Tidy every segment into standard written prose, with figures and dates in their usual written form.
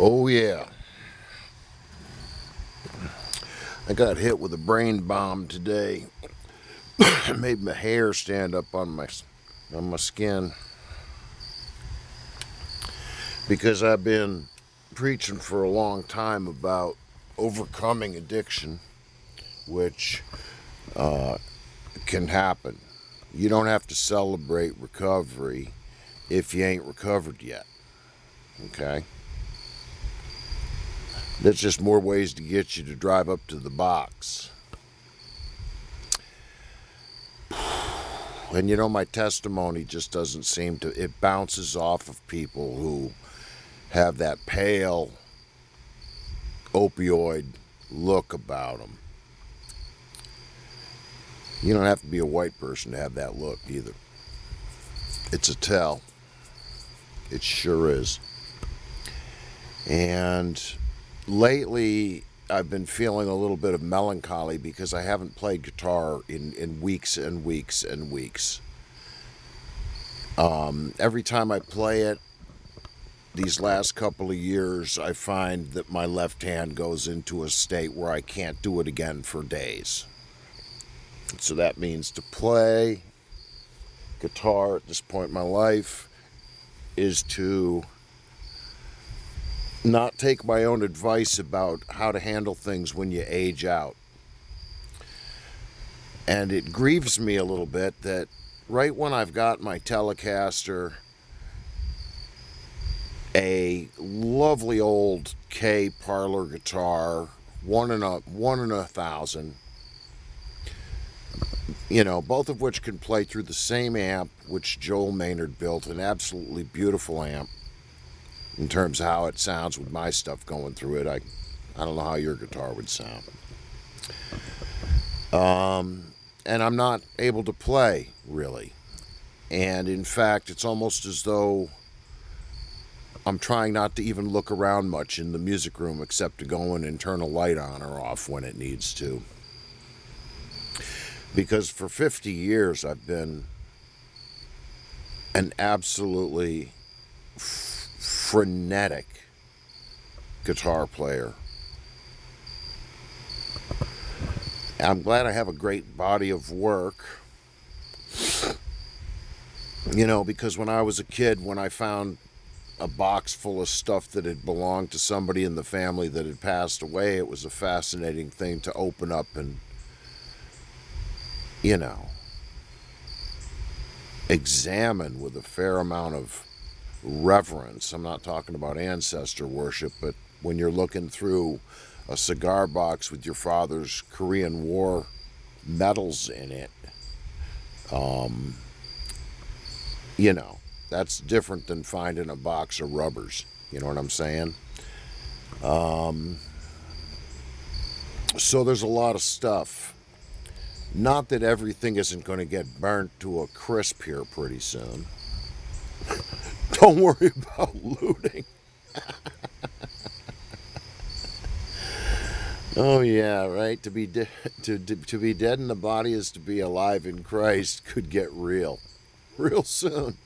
Oh yeah, I got hit with a brain bomb today. It made my hair stand up on my skin because I've been preaching for a long time about overcoming addiction, which can happen. You don't have to celebrate recovery if you ain't recovered yet. Okay? There's just more ways to get you to drive up to the box. And my testimony just doesn't seem to, it bounces off of people who have that pale opioid look about them. You don't have to be a white person to have that look either. It's a tell. It sure is. And lately, I've been feeling a little bit of melancholy because I haven't played guitar in weeks and weeks and weeks. Every time I play it, these last couple of years, I find that my left hand goes into a state where I can't do it again for days. So that means to play guitar at this point in my life is to not take my own advice about how to handle things when you age out. And it grieves me a little bit that right when I've got my Telecaster, a lovely old K parlor guitar, one in a thousand, both of which can play through the same amp, which Joel Maynard built, an absolutely beautiful amp in terms of how it sounds with my stuff going through it. I don't know how your guitar would sound. And I'm not able to play, really. And in fact, it's almost as though I'm trying not to even look around much in the music room except to go in and turn a light on or off when it needs to. Because for 50 years, I've been an absolutely frenetic guitar player. I'm glad I have a great body of work. Because when I was a kid, when I found a box full of stuff that had belonged to somebody in the family that had passed away, it was a fascinating thing to open up and, examine with a fair amount of reverence. I'm not talking about ancestor worship, but when you're looking through a cigar box with your father's Korean War medals in it, that's different than finding a box of rubbers. You know what I'm saying? So there's a lot of stuff. Not that everything isn't going to get burnt to a crisp here pretty soon. Don't worry about looting. Oh yeah, right. To be dead in the body is to be alive in Christ could get real soon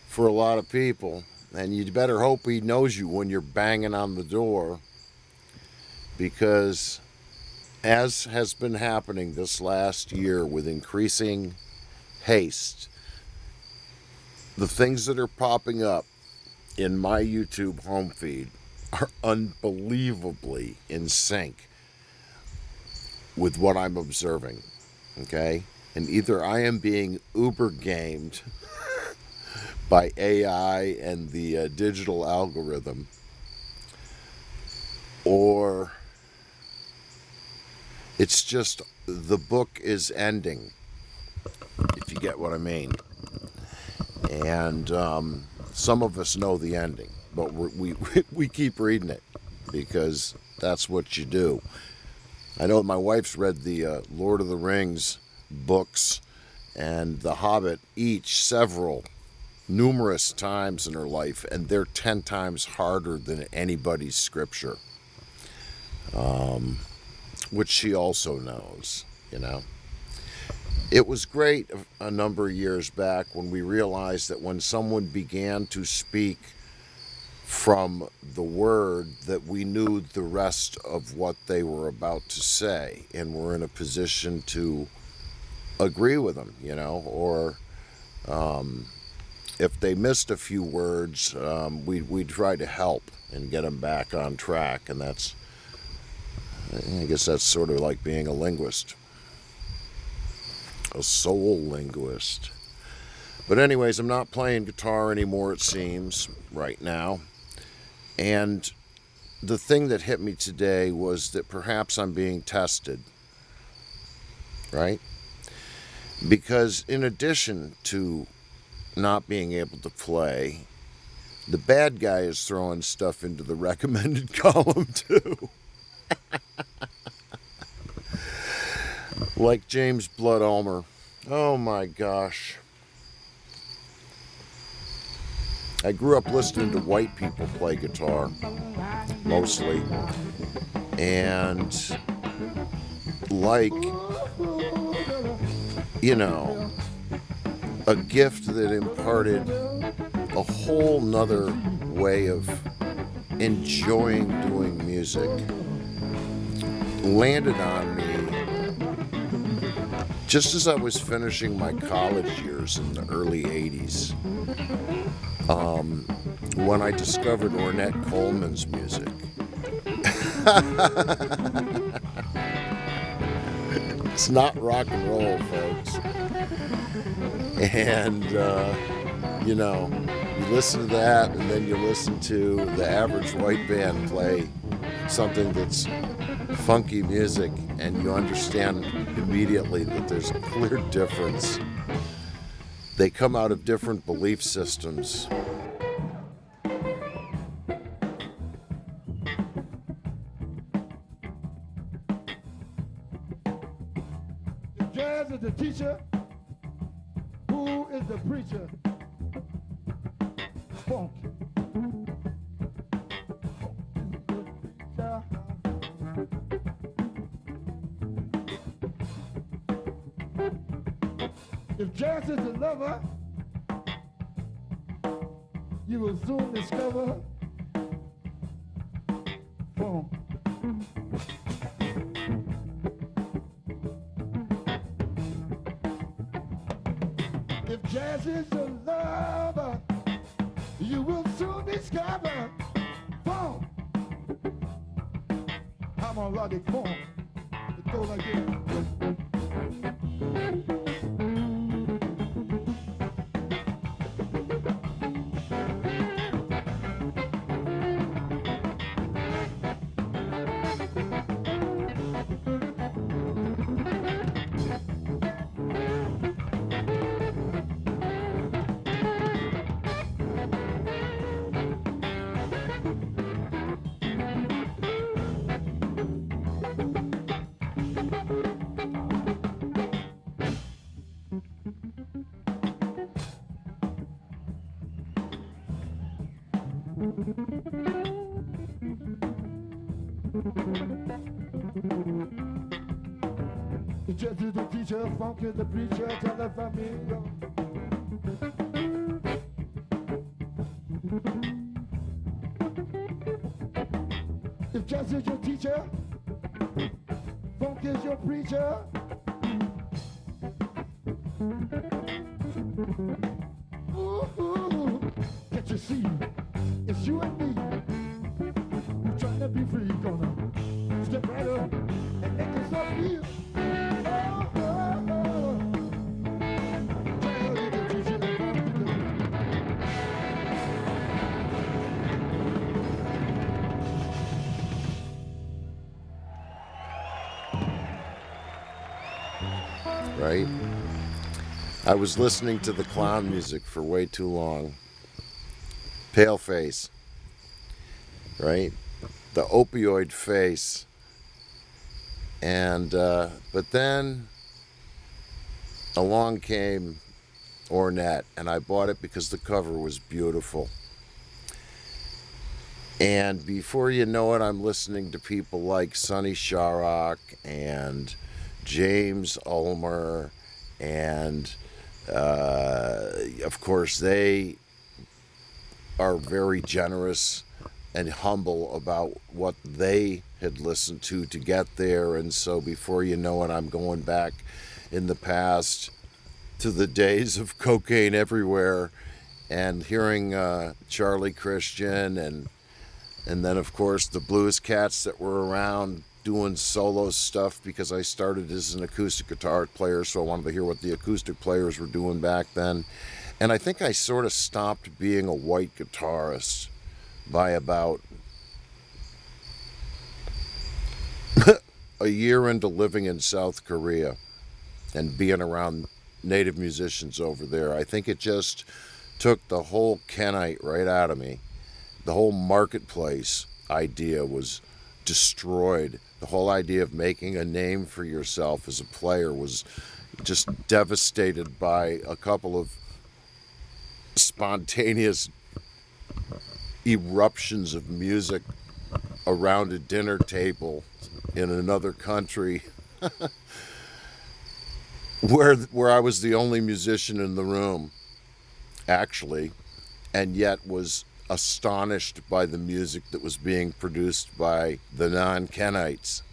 for a lot of people. And you'd better hope he knows you when you're banging on the door, because as has been happening this last year with increasing haste, the things that are popping up in my YouTube home feed are unbelievably in sync with what I'm observing, okay? And either I am being uber gamed by AI and the digital algorithm, or it's just the book is ending, if you get what I mean. And some of us know the ending, but we keep reading it because that's what you do. I know my wife's read the Lord of the Rings books and The Hobbit, each numerous times in her life, and they're 10 times harder than anybody's scripture, which she also knows, It was great a number of years back when we realized that when someone began to speak from the word that we knew the rest of what they were about to say, and we're in a position to agree with them, or if they missed a few words, we try to help and get them back on track, and I guess that's sort of like being a linguist, a soul linguist. But anyways, I'm not playing guitar anymore, it seems, right now. And the thing that hit me today was that perhaps I'm being tested, right? Because in addition to not being able to play, the bad guy is throwing stuff into the recommended column too. Like James Blood Ulmer. Oh my gosh. I grew up listening to white people play guitar, mostly. And like, a gift that imparted a whole nother way of enjoying doing music landed on me just as I was finishing my college years in the early 80s, when I discovered Ornette Coleman's music. It's not rock and roll, folks. And, you listen to that, and then you listen to the average white band play something that's funky music, and you understand immediately that there's a clear difference. They come out of different belief systems. Jazz is the teacher. Who is the preacher? Funk. If jazz is the lover, you will soon discover funk. If jazz is the lover, you will soon discover funk. I'm on melodic funk. It goes like this. Jazz is the teacher, funk is the preacher, tell the flamingo. If jazz is your teacher, funk is your preacher. Ooh, can't you see? It's you and me. We're trying to be free, gonna step right up and make us all feel. Right? I was listening to the clown music for way too long. Pale face. Right? The opioid face. And, but then along came Ornette, and I bought it because the cover was beautiful. And before you know it, I'm listening to people like Sonny Sharrock and James Ulmer, and of course they are very generous and humble about what they had listened to get there. And so before you know it, I'm going back in the past to the days of cocaine everywhere and hearing Charlie Christian and then of course the blues cats that were around doing solo stuff, because I started as an acoustic guitar player, so I wanted to hear what the acoustic players were doing back then. And I think I sort of stopped being a white guitarist by about a year into living in South Korea and being around native musicians over there. I think it just took the whole Kenite right out of me. The whole marketplace idea was destroyed. The whole idea of making a name for yourself as a player was just devastated by a couple of spontaneous eruptions of music around a dinner table in another country where I was the only musician in the room, actually, and yet was astonished by the music that was being produced by the non-Kenites.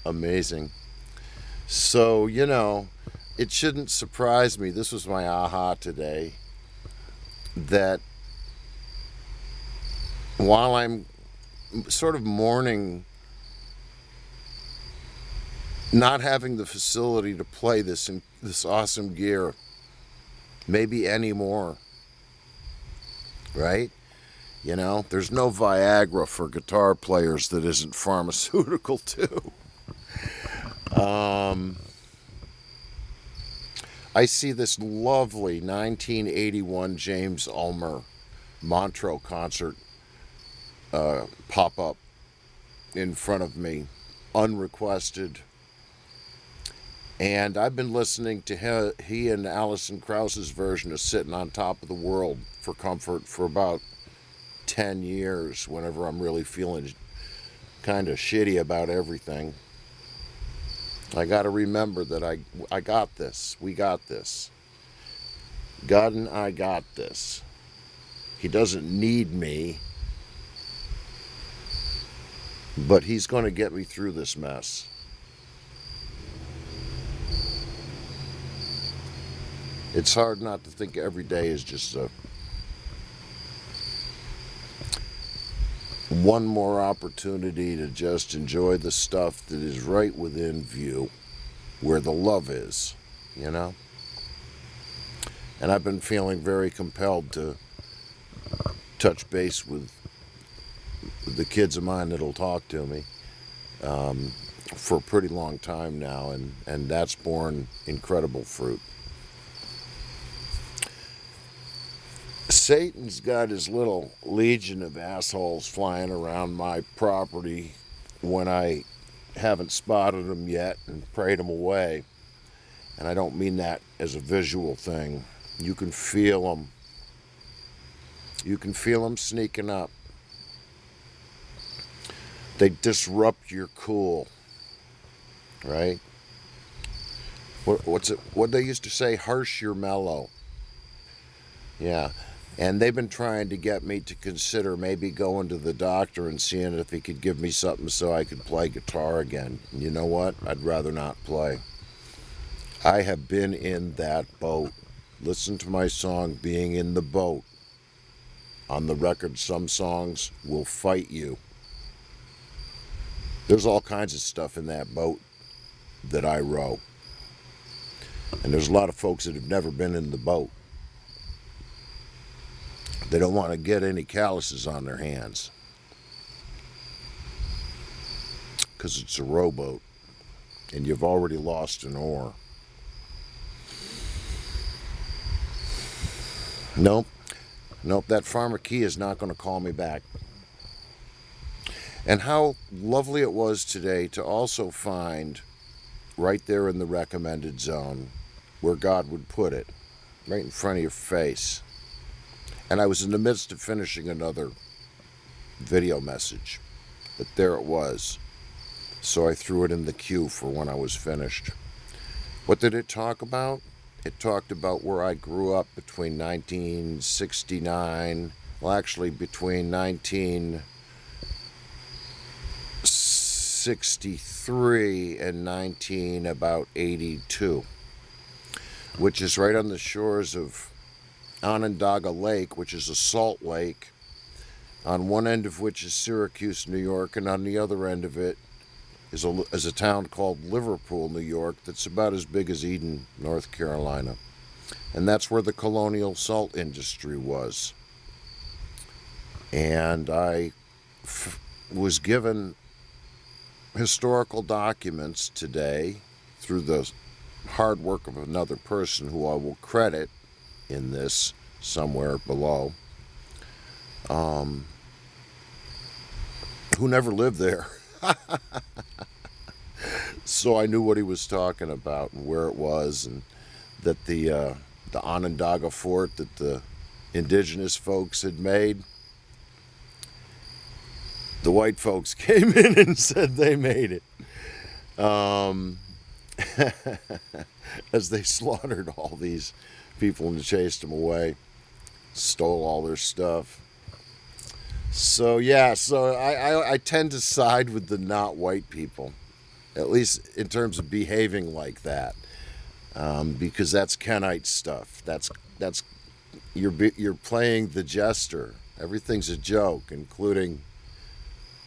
Amazing. So, it shouldn't surprise me, this was my aha today, that while I'm sort of mourning not having the facility to play this awesome gear, maybe anymore, right? There's no Viagra for guitar players that isn't pharmaceutical too. I see this lovely 1981 James Ulmer Montreux concert pop up in front of me, unrequested. And I've been listening to he and Alison Krauss's version of Sitting on Top of the World for comfort for about 10 years, whenever I'm really feeling kind of shitty about everything. I got to remember that I got this. We got this. God and I got this. He doesn't need me, but he's going to get me through this mess. It's hard not to think every day is just one more opportunity to just enjoy the stuff that is right within view, where the love is, And I've been feeling very compelled to touch base with the kids of mine that'll talk to me for a pretty long time now, and that's borne incredible fruit. Satan's got his little legion of assholes flying around my property when I haven't spotted them yet and prayed them away. And I don't mean that as a visual thing. You can feel them. You can feel them sneaking up. They disrupt your cool, right? What they used to say, harsh your mellow. Yeah. And they've been trying to get me to consider maybe going to the doctor and seeing if he could give me something so I could play guitar again. And you know what? I'd rather not play. I have been in that boat. Listen to my song, Being in the Boat. On the record, Some Songs Will Fight You. There's all kinds of stuff in that boat that I row. And there's a lot of folks that have never been in the boat. They don't want to get any calluses on their hands because it's a rowboat and you've already lost an oar. Nope, that Farmer Key is not going to call me back. And how lovely it was today to also find right there in the recommended zone where God would put it, right in front of your face. And I was in the midst of finishing another video message, but there it was. So I threw it in the queue for when I was finished. What did it talk about? it talked about where I grew up between 1969, well, actually between 1963 and 1982, which is right on the shores of Onondaga Lake, which is a salt lake, on one end of which is Syracuse, New York, and on the other end of it is a town called Liverpool, New York, that's about as big as Eden, North Carolina. And that's where the colonial salt industry was. And I was given historical documents today through the hard work of another person who I will credit in this somewhere below, who never lived there. So I knew what he was talking about and where it was, and that the Onondaga fort that the indigenous folks had made, the white folks came in and said they made it, as they slaughtered all these people and chased them away, stole all their stuff. So yeah, so I tend to side with the not white people, at least in terms of behaving like that, because that's Kenite stuff. That's you're playing the jester. Everything's a joke, including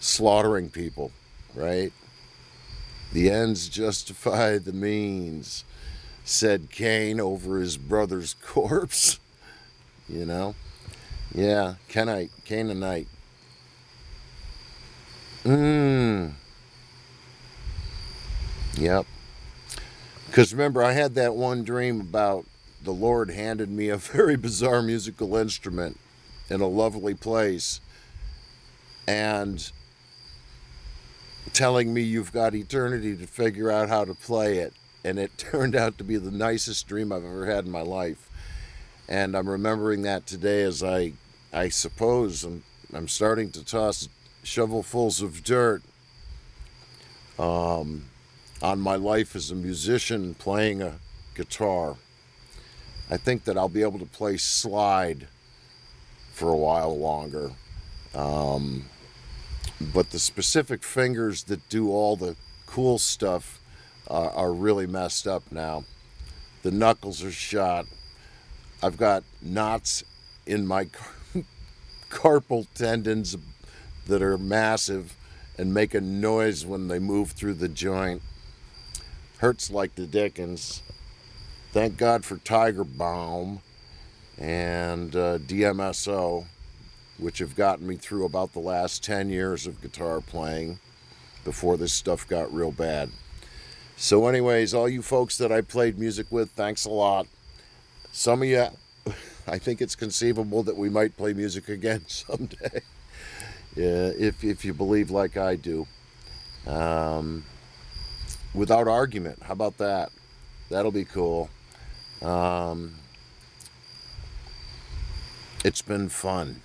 slaughtering people, right? The ends justify the means, said Cain over his brother's corpse. You know? Yeah, Canaanite. Yep. Because remember, I had that one dream about the Lord handed me a very bizarre musical instrument in a lovely place and telling me you've got eternity to figure out how to play it. And it turned out to be the nicest dream I've ever had in my life. And I'm remembering that today as I suppose I'm starting to toss shovelfuls of dirt on my life as a musician playing a guitar. I think that I'll be able to play slide for a while longer. But the specific fingers that do all the cool stuff are really messed up now. The knuckles are shot. I've got knots in my carpal tendons that are massive and make a noise when they move through the joint. Hurts like the dickens. Thank God for Tiger Balm and DMSO, which have gotten me through about the last 10 years of guitar playing before this stuff got real bad. So anyways, all you folks that I played music with, thanks a lot. Some of you, I think it's conceivable that we might play music again someday. Yeah, if you believe like I do. Without argument. How about that? That'll be cool. It's been fun.